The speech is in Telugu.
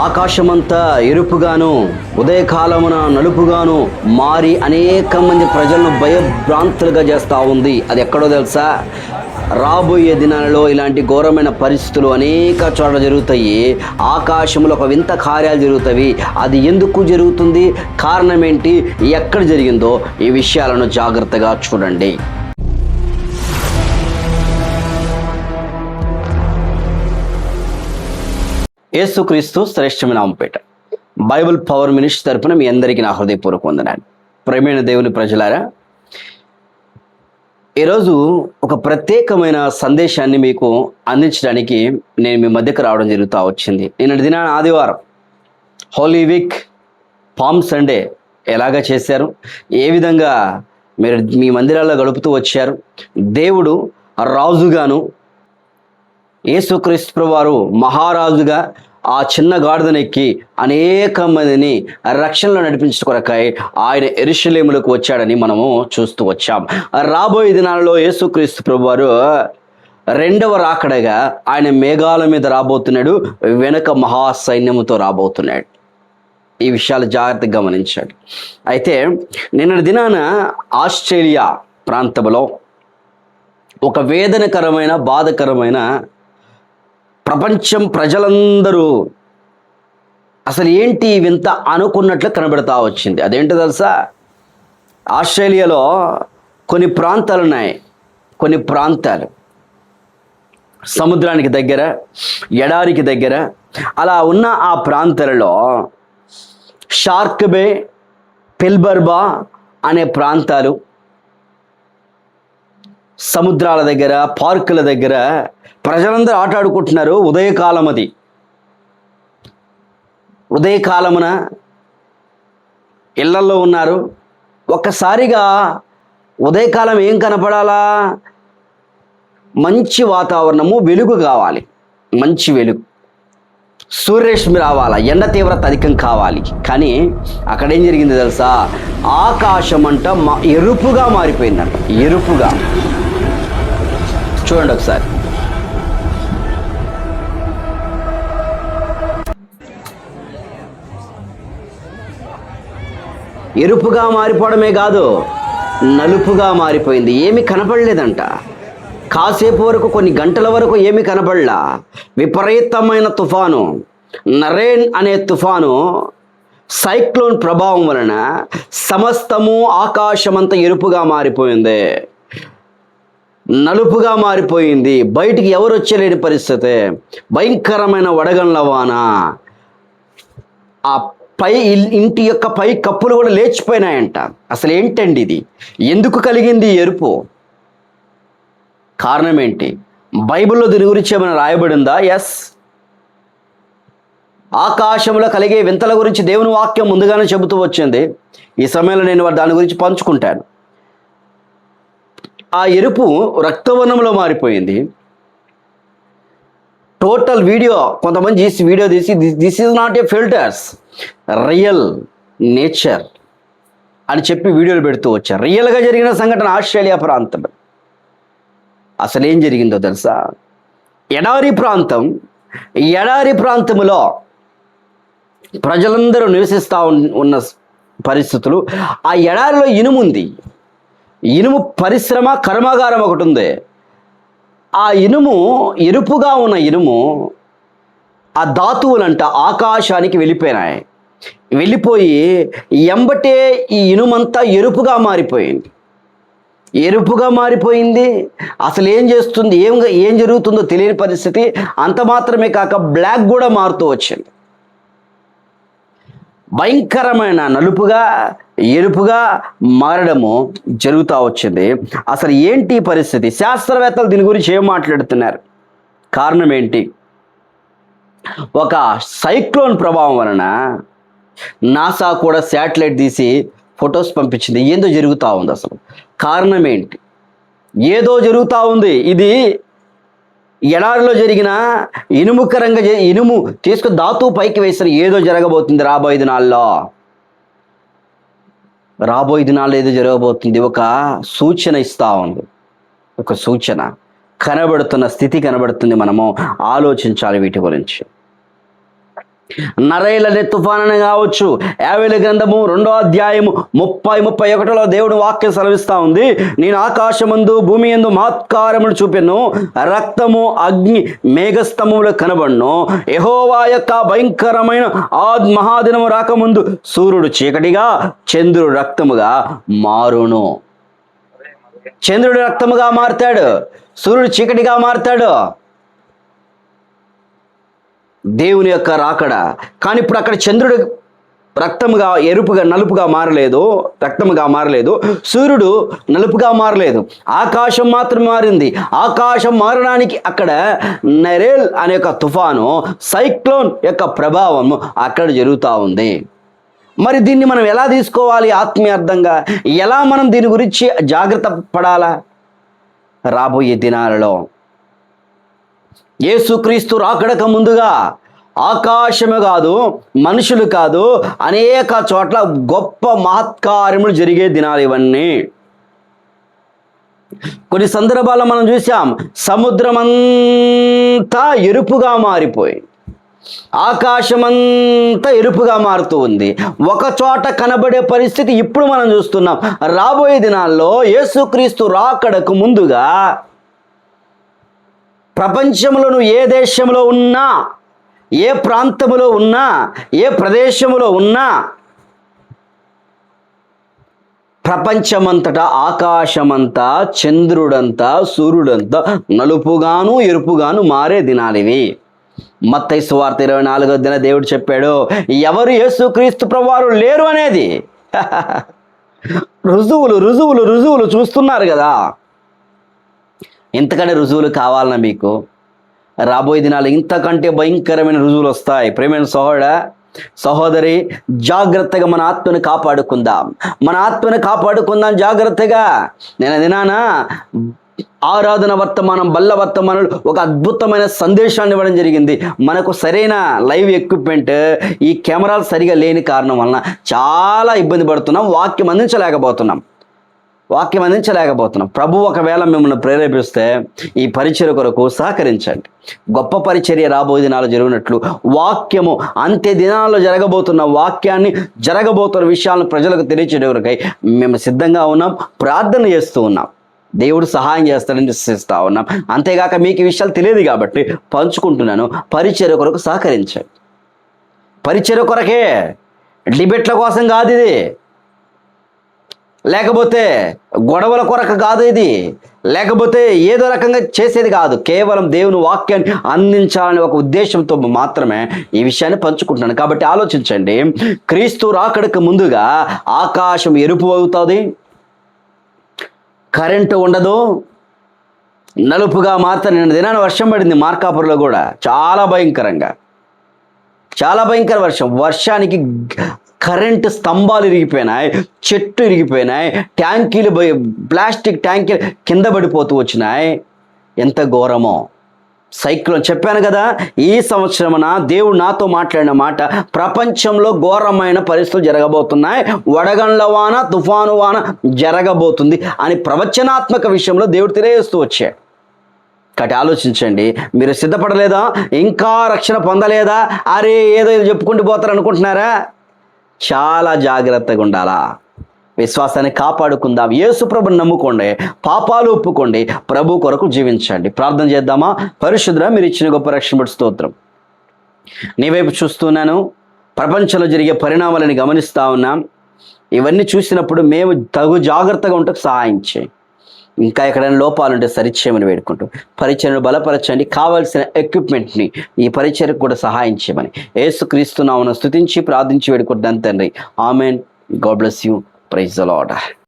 ఆకాశమంతా ఎరుపుగాను ఉదయకాలమున నలుపుగాను మారి అనేక మంది ప్రజలను భయభ్రాంతులుగా చేస్తూ ఉంది. అది ఎక్కడో తెలుసా? రాబోయే దినాలలో ఇలాంటి ఘోరమైన పరిస్థితులు అనేక చోట్ల జరుగుతాయి. ఆకాశంలో ఒక వింత కార్యాలు జరుగుతాయి. అది ఎందుకు జరుగుతుంది, కారణం ఏంటి, ఎక్కడ జరిగిందో ఈ విషయాలను జాగ్రత్తగా చూడండి. యేసుక్రీస్తు శ్రేష్టమైన నామముపేట బైబిల్ పవర్ మినిస్ట్రీ తరపున మీ అందరికీ నా హృదయపూర్వక వందనాలు. ప్రేమైన దేవుని ప్రజలారా, ఈరోజు ఒక ప్రత్యేకమైన సందేశాన్ని మీకు అందించడానికి నేను మీ మధ్యకు రావడం జరుగుతూ వచ్చింది. నిన్నటి దినాన ఆదివారం, హోలీ వీక్, పామ్ సండే ఎలాగ చేశారు, ఏ విధంగా మీరు మీ మందిరాల్లో గడుపుతూ వచ్చారు, దేవుడు రాజుగాను యేసుక్రీస్తు ప్రభువారు మహారాజుగా ఆ చిన్న గాడిదనెక్కి అనేక మందిని రక్షణలో నడిపించడం కొరకై ఆయన యెరూషలేములకు వచ్చాడని మనము చూస్తూ వచ్చాం. రాబోయే దినాలలో యేసుక్రీస్తు ప్రభువారు రెండవ రాకడగా ఆయన మేఘాల మీద రాబోతున్నాడు, వెనుక మహాసైన్యముతో రాబోతున్నాడు. ఈ విషయాలు జాగ్రత్తగా గమనించాడు. అయితే నిన్నటి దినాన ఆస్ట్రేలియా ప్రాంతంలో ఒక వేదనకరమైన బాధకరమైన ప్రపంచం ప్రజలందరూ అసలు ఏంటి వింత అనుకున్నట్లు కనబడతా వచ్చింది. అదేంటో తెలుసా? ఆస్ట్రేలియాలో కొన్ని ప్రాంతాలు ఉన్నాయి. కొన్ని ప్రాంతాలు సముద్రానికి దగ్గర, ఎడారికి దగ్గర, అలా ఉన్న ఆ ప్రాంతాలలో షార్క్ బే, పిల్బర్బా అనే ప్రాంతాలు, సముద్రాల దగ్గర, పార్కుల దగ్గర ప్రజలందరూ ఆటాడుకుంటున్నారు. ఉదయకాలం, అది ఉదయకాలమున ఇళ్లలో ఉన్నారు. ఒక్కసారిగా ఉదయకాలం ఏం కనపడాలా? మంచి వాతావరణము, వెలుగు కావాలి, మంచి వెలుగు, సూర్యరశ్మి రావాలా, ఎండ తీవ్రత అధికం కావాలి. కానీ అక్కడ ఏం జరిగింది తెలుసా? ఆకాశం అంట ఎరుపుగా మారిపోయిందంట. ఎరుపుగా చూడండి ఒకసారి. ఎరుపుగా మారిపోవడమే కాదు, నలుపుగా మారిపోయింది. ఏమీ కనపడలేదంట. కాసేపు వరకు, కొన్ని గంటల వరకు ఏమీ కనపడలా. విపరీతమైన తుఫాను, నరేన్ అనే తుఫాను, సైక్లోన్ ప్రభావం వలన సమస్తము ఆకాశమంతా ఎరుపుగా మారిపోయింది, నలుపుగా మారిపోయింది. బయటికి ఎవరు వచ్చలేని పరిస్థితి. భయంకరమైన వడగండ్ల వాన. ఆ పై ఇంటి యొక్క పై కప్పులు కూడా లేచిపోయినాయంట. అసలు ఏంటండి ఇది? ఎందుకు కలిగింది ఎరుపు? కారణం ఏంటి? బైబిల్లో దీని గురించి ఏమైనా రాయబడిందా? ఎస్. ఆకాశంలో కలిగే వింతల గురించి దేవుని వాక్యం ముందుగానే చెబుతూ వచ్చింది. ఈ సమయంలో నేను దాని గురించి పంచుకుంటాను. ఆ ఎరుపు రక్తవర్ణంలో మారిపోయింది. టోటల్ వీడియో కొంతమంది చేసి వీడియో తీసి, this is not a filters, real nature అని చెప్పి వీడియోలు పెడుతూ వచ్చారు. రియల్గా జరిగిన సంఘటన ఆస్ట్రేలియా ప్రాంతం. అసలు ఏం జరిగిందో తెలుసా? ఎడారి ప్రాంతం. ఎడారి ప్రాంతంలో ప్రజలందరూ నివసిస్తూ ఉన్న పరిస్థితులు. ఆ ఎడారిలో ఇనుము ఉంది. ఇనుము పరిశ్రమ, కర్మాగారం ఒకటి ఉంది. ఆ ఇనుము, ఎరుపుగా ఉన్న ఇనుము, ఆ ధాతువులంట ఆకాశానికి వెళ్ళిపోయినాయి. వెళ్ళిపోయి ఎంబటే ఈ ఇనుమంతా ఎరుపుగా మారిపోయింది. ఎరుపుగా మారిపోయింది. అసలు ఏం చేస్తుంది, ఏం జరుగుతుందో తెలియని పరిస్థితి. అంత మాత్రమే కాక బ్లాక్ కూడా మారుతూ వచ్చింది. భయంకరమైన నలుపుగా, ఎరుపుగా మారడము జరుగుతూ వచ్చింది. అసలు ఏంటి పరిస్థితి? శాస్త్రవేత్తలు దీని గురించి ఏం మాట్లాడుతున్నారు? కారణం ఏంటి? ఒక సైక్లోన్ ప్రభావం వలన నాసా కూడా శాటిలైట్ తీసి ఫొటోస్ పంపించింది. ఏందో జరుగుతూ ఉంది. అసలు కారణం ఏంటి? ఏదో జరుగుతూ ఉంది. ఇది ఎడారిలో జరిగిన ఇనుము తీసుకుని ధాతువు పైకి వేసిన ఏదో జరగబోతుంది రాబోయే దినాల్లో. ఏదో జరగబోతుంది. ఒక సూచన ఇస్తూ ఉంది. ఒక సూచన కనబడుతున్న స్థితి కనబడుతుంది. మనము ఆలోచించాలి వీటి గురించి. నరైలనే తుఫాను కావచ్చు. యావేలు గ్రంథము 2వ అధ్యాయము 30-31 దేవుడు వాక్యం సెలవిస్తా ఉంది. నేను ఆకాశమందు భూమి యందు మహత్కారములు చూపెను, రక్తము అగ్ని మేఘస్తంభములు కనబడును. యెహోవా యొక్క భయంకరమైన ఆ మహాదినము రాకముందు సూర్యుడు చీకటిగా చంద్రుడు రక్తముగా మారును. చంద్రుడు రక్తముగా మారుతాడు, సూర్యుడు చీకటిగా మారుతాడు. దేవుని యొక్క రాకడ. కానీ ఇప్పుడు అక్కడ చంద్రుడు రక్తముగా నలుపుగా మారలేదు, రక్తముగా మారలేదు. సూర్యుడు నలుపుగా మారలేదు. ఆకాశం మాత్రం మారింది. ఆకాశం మారడానికి అక్కడ నరేల్ అనే ఒక తుఫాను, సైక్లోన్ యొక్క ప్రభావం అక్కడ జరుగుతూ ఉంది. మరి దీన్ని మనం ఎలా తీసుకోవాలి ఆత్మీయార్థంగా? ఎలా మనం దీని గురించి జాగ్రత్త పడాలా? రాబోయే దినాలలో యేసుక్రీస్తు రాకడకు ముందుగా ఆకాశము కాదు, మనుషులు కాదు, అనేక చోట్ల గొప్ప మహత్కార్యములు జరిగే దినాలు ఇవన్నీ. కొన్ని సందర్భాల్లో మనం చూసాం, సముద్రమంతా ఎరుపుగా మారిపోయి ఆకాశమంతా ఎరుపుగా మారుతూ ఉంది. ఒక చోట కనబడే పరిస్థితి ఇప్పుడు మనం చూస్తున్నాం. రాబోయే దినాల్లో యేసుక్రీస్తు రాకడకు ముందుగా ప్రపంచంలో నువ్వు ఏ దేశంలో ఉన్నా, ఏ ప్రాంతంలో ఉన్నా, ఏ ప్రదేశంలో ఉన్నా, ప్రపంచమంతటా ఆకాశమంతా, చంద్రుడంతా, సూర్యుడంతా నలుపుగాను ఎరుపుగాను మారే దినాలివి. మత్తయి సువార్త 24వ దిన దేవుడు చెప్పాడు, ఎవరు యేసుక్రీస్తు ప్రభువారు లేరు అనేది. రుజువులు చూస్తున్నారు కదా. ఇంతకంటే రుజువులు కావాలన్నా మీకు? రాబోయే దినాలు ఇంతకంటే భయంకరమైన రుజువులు వస్తాయి. ప్రేమైన సహోదరి, జాగ్రత్తగా మన ఆత్మను కాపాడుకుందాం జాగ్రత్తగా. నేను దినాన ఆరాధన వర్తమానం, బల్ల వర్తమానాలు ఒక అద్భుతమైన సందేశాన్ని ఇవ్వడం జరిగింది. మనకు సరైన లైవ్ ఎక్విప్మెంట్, ఈ కెమెరాలు సరిగా లేని కారణం వలన చాలా ఇబ్బంది పడుతున్నాం. వాక్యం అందించలేకపోతున్నాం. ప్రభు ఒకవేళ మిమ్మల్ని ప్రేరేపిస్తే ఈ పరిచర్య కొరకు సహకరించండి. గొప్ప పరిచర్య రాబోయే దినాలు జరిగినట్లు వాక్యము అంత్య దినాల్లో జరగబోతున్న విషయాలను ప్రజలకు తెలియచేయడం కొరకై మేము సిద్ధంగా ఉన్నాం, ప్రార్థన చేస్తూ ఉన్నాం. దేవుడు సహాయం చేస్తాడని విశ్వసిస్తూ ఉన్నాం. అంతేగాక మీకు ఈ విషయాలు తెలియదు కాబట్టి పంచుకుంటున్నాను. పరిచర్య కొరకు సహకరించండి. పరిచర్య కొరకే, డిబేట్ల కోసం కాదు ఇది, లేకపోతే గొడవల కొరకు కాదు ఇది, లేకపోతే ఏదో రకంగా చేసేది కాదు. కేవలం దేవుని వాక్యాన్ని అందించాలనే ఒక ఉద్దేశంతో మాత్రమే ఈ విషయాన్ని పంచుకుంటున్నాను. కాబట్టి ఆలోచించండి. క్రీస్తు రాకడకు ముందుగా ఆకాశం ఎరుపు అవుతుంది, కరెంటు ఉండదు, నలుపుగా మాత్రం. నిన్న దినాన వర్షం పడింది మార్కాపురంలో కూడా, చాలా భయంకర వర్షానికి కరెంటు స్తంభాలు ఇరిగిపోయినాయి, చెట్టు ఇరిగిపోయినాయి, ట్యాంకీలు, ప్లాస్టిక్ ట్యాంకీలు కింద పడిపోతూ వచ్చినాయి. ఎంత ఘోరమో. సైక్లోన్ చెప్పాను కదా, ఈ సంవత్సరమున దేవుడు నాతో మాట్లాడిన మాట, ప్రపంచంలో ఘోరమైన పరిస్థితులు జరగబోతున్నాయి, వడగండ్ల వాన, తుఫాను వాన జరగబోతుంది అని ప్రవచనాత్మక విషయంలో దేవుడు తెలియజేస్తూ వచ్చాడు. కాబట్టి ఆలోచించండి. మీరు సిద్ధపడలేదా? ఇంకా రక్షణ పొందలేదా? అరే ఏదో చెప్పుకుంటూ పోతారు అనుకుంటున్నారా? చాలా జాగ్రత్తగా ఉండాలా. విశ్వాసాన్ని కాపాడుకుందాం. యేసు ప్రభుని నమ్ముకోండి, పాపాలు ఒప్పుకోండి, ప్రభు కొరకు జీవించండి. ప్రార్థన చేద్దామా? పరిశుద్ధుడా, మీరు ఇచ్చిన గొప్ప రక్షణ బట్టి స్తోత్రం. నీ వైపు చూస్తున్నాను, ప్రపంచంలో జరిగే పరిణామాలను గమనిస్తూ ఉన్నాం. ఇవన్నీ చూసినప్పుడు మేము తగు జాగ్రత్తగా ఉంటే సహాయం చేయి. ఇంకా ఎక్కడైనా లోపాలుంటే సరిచేయమని వేడుకుంటూ పరిచర్యను బలపరచండి. కావాల్సిన ఎక్విప్మెంట్ని ఈ పరిచర్యకు కూడా సహాయం చేయమని యేసుక్రీస్తు నామమున స్తుతించి ప్రార్థించి వేడుకుంటున్నాను తండ్రి. Amen. God bless you. Praise the lord.